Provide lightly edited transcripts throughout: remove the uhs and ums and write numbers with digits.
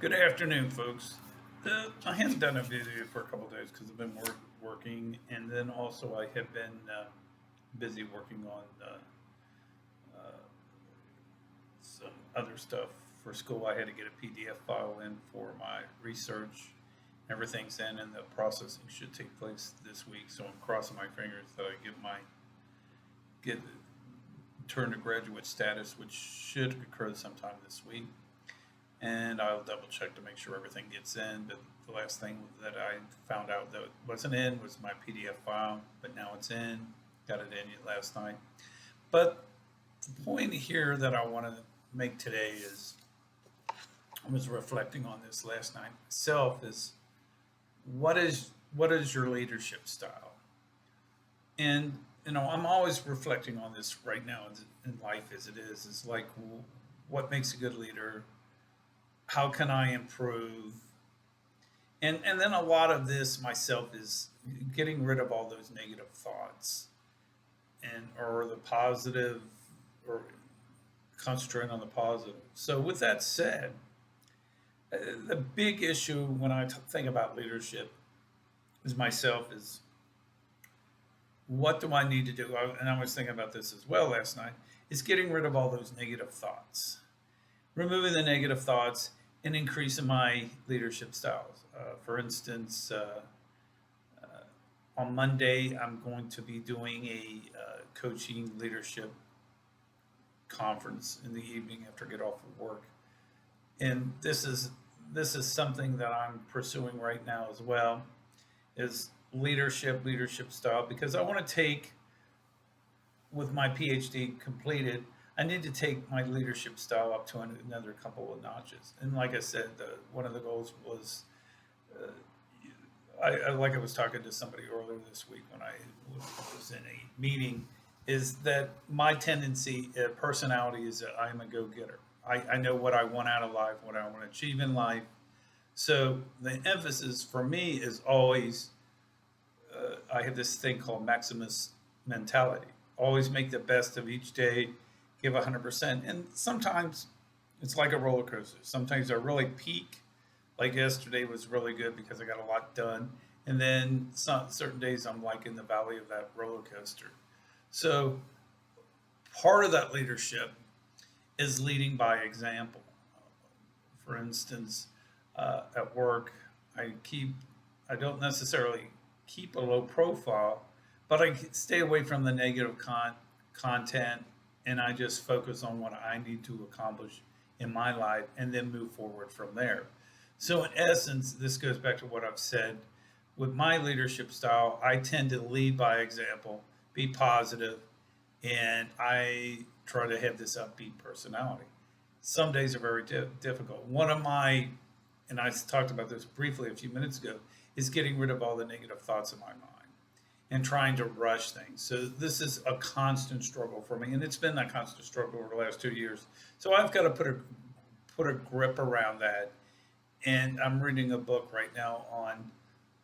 Good afternoon, folks. I haven't done a video for a couple of days because I've been working, and then also I have been busy working on uh, some other stuff for school. I had to get a PDF file in for my research. Everything's in, and the processing should take place this week. So I'm crossing my fingers that I get turn to graduate status, which should occur sometime this week. And I'll double check to make sure everything gets in. But the last thing that I found out that wasn't in was my PDF file, but now it's in. Got it in last night. But the point here that I want to make today is I was reflecting on this last night myself is what is your leadership style? And I'm always reflecting on this right now in life as it is like what makes a good leader? How can I improve? And then a lot of this myself is getting rid of all those negative thoughts and or the positive or concentrating on the positive. So with that said, the big issue when I think about leadership is myself is what do I need to do? And I was thinking about this as well last night. Is getting rid of all those negative thoughts, removing the negative thoughts, and increasing my leadership styles. For instance, on Monday, I'm going to be doing a coaching leadership conference in the evening after I get off of work, and this is something that I'm pursuing right now as well. Is leadership style because I want to take with my PhD completed. I need to take my leadership style up to another couple of notches. And like I said, one of the goals was, like I was talking to somebody earlier this week when I was in a meeting, is that my tendency, personality is that I'm a go-getter. I know what I want out of life, what I want to achieve in life. So the emphasis for me is always, I have this thing called Maximus mentality. Always make the best of each day, give 100%. And sometimes it's like a roller coaster. Sometimes I really peak, like yesterday was really good because I got a lot done. And then certain days I'm like in the valley of that roller coaster. So part of that leadership is leading by example. For instance, at work, I keep, I don't necessarily keep a low profile, but I stay away from the negative content and I just focus on what I need to accomplish in my life and then move forward from there. So, in essence, this goes back to what I've said. With my leadership style, I tend to lead by example, be positive, and I try to have this upbeat personality. Some days are very difficult. One of my, and I talked about this briefly a few minutes ago, is getting rid of all the negative thoughts in my mind and trying to rush things. So this is a constant struggle for me, and it's been a constant struggle over the last 2 years. So I've got to put a grip around that. And I'm reading a book right now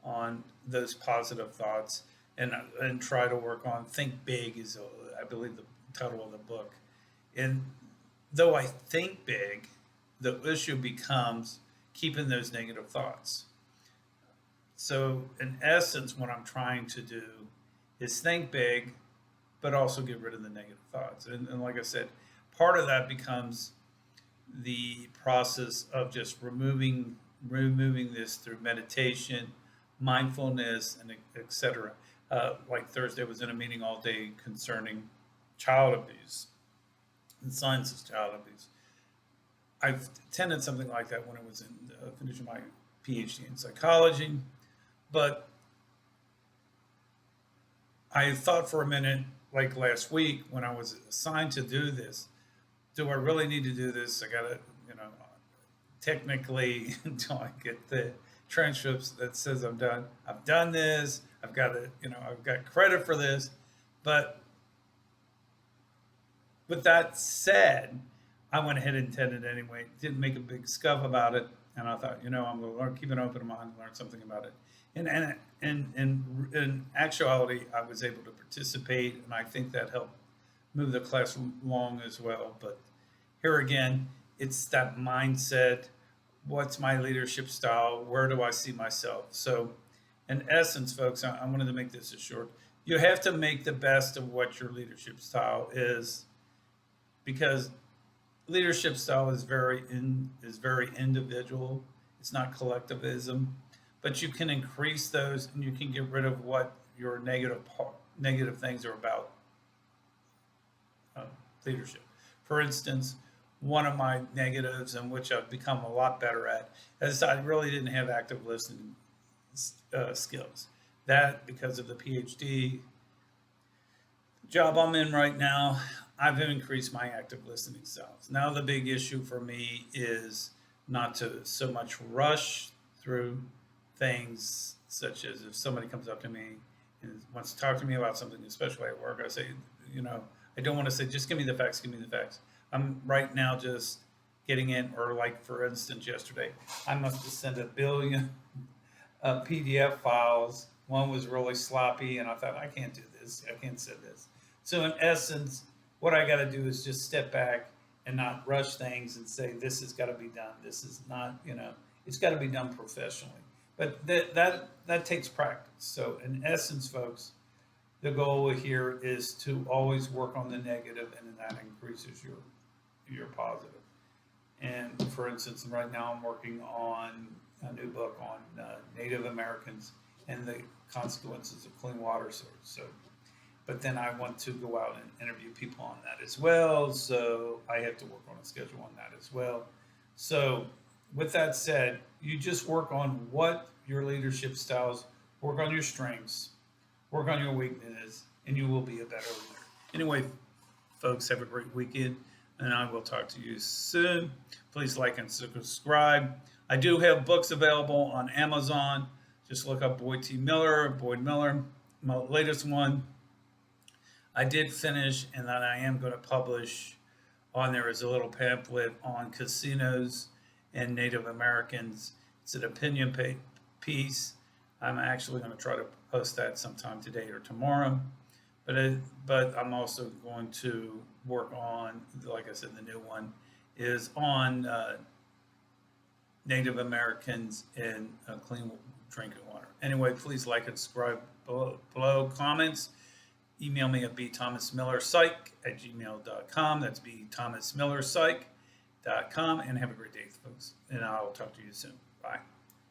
on those positive thoughts, and try to work on think big is I believe the title of the book. And though I think big, the issue becomes keeping those negative thoughts. So, in essence, what I'm trying to do is think big, but also get rid of the negative thoughts. And like I said, part of that becomes the process of just removing this through meditation, mindfulness, and etc. Like Thursday was in a meeting all day concerning child abuse and signs of child abuse. I've attended something like that when I was in finishing my PhD in psychology, but I thought for a minute, like last week when I was assigned to do this, do I really need to do this? I got to, technically, until I get the transcripts that says I'm done. I've done this. I've got to, I've got credit for this. But with that said, I went ahead and attended anyway. Didn't make a big scuff about it, and I thought, I'm going to learn, keep an open mind, learn something about it. And in actuality, I was able to participate, and I think that helped move the class along as well. But here again, it's that mindset. what's my leadership style? Where do I see myself? So, in essence, folks, I wanted to make this as short. You have to make the best of what your leadership style is, because leadership style is very individual. It's not collectivism, but you can increase those and you can get rid of what your negative things are about uh, leadership. For instance, one of my negatives, and which I've become a lot better at, is I really didn't have active listening skills. That, because of the PhD job I'm in right now, I've increased my active listening skills. Now the big issue for me is not to so much rush through things, such as if somebody comes up to me and wants to talk to me about something, especially at work, I say, you know, I don't want to say, just give me the facts, give me the facts. I'm right now just getting in, or like for instance, yesterday, I must have sent a billion PDF files. One was really sloppy, and I thought, I can't do this. I can't send this. So, in essence, what I got to do is just step back and not rush things and say, this has got to be done. This is not, it's got to be done professionally. But that takes practice. So, in essence, folks, the goal here is to always work on the negative, and then that increases your positive. And for instance, right now I'm working on a new book on Native Americans and the consequences of clean water source. So, but then I want to go out and interview people on that as well. So I have to work on a schedule on that as well. So with that said, you just work on what your leadership styles, work on your strengths, work on your weaknesses, and you will be a better leader. Anyway, folks, have a great weekend, and I will talk to you soon. Please like and subscribe. I do have books available on Amazon. Just look up Boyd Miller, my latest one. I did finish, and then I am going to publish on there is a little pamphlet on casinos and Native Americans. It's an opinion piece. I'm actually going to try to post that sometime today or tomorrow. But I'm also going to work on, like I said, the new one is on Native Americans and clean drinking water. Anyway, please like and subscribe below. Comments, email me at bthomasmillerpsych@gmail.com. That's bthomasmillerpsych.com. And have a great day, folks. And I'll talk to you soon. Bye.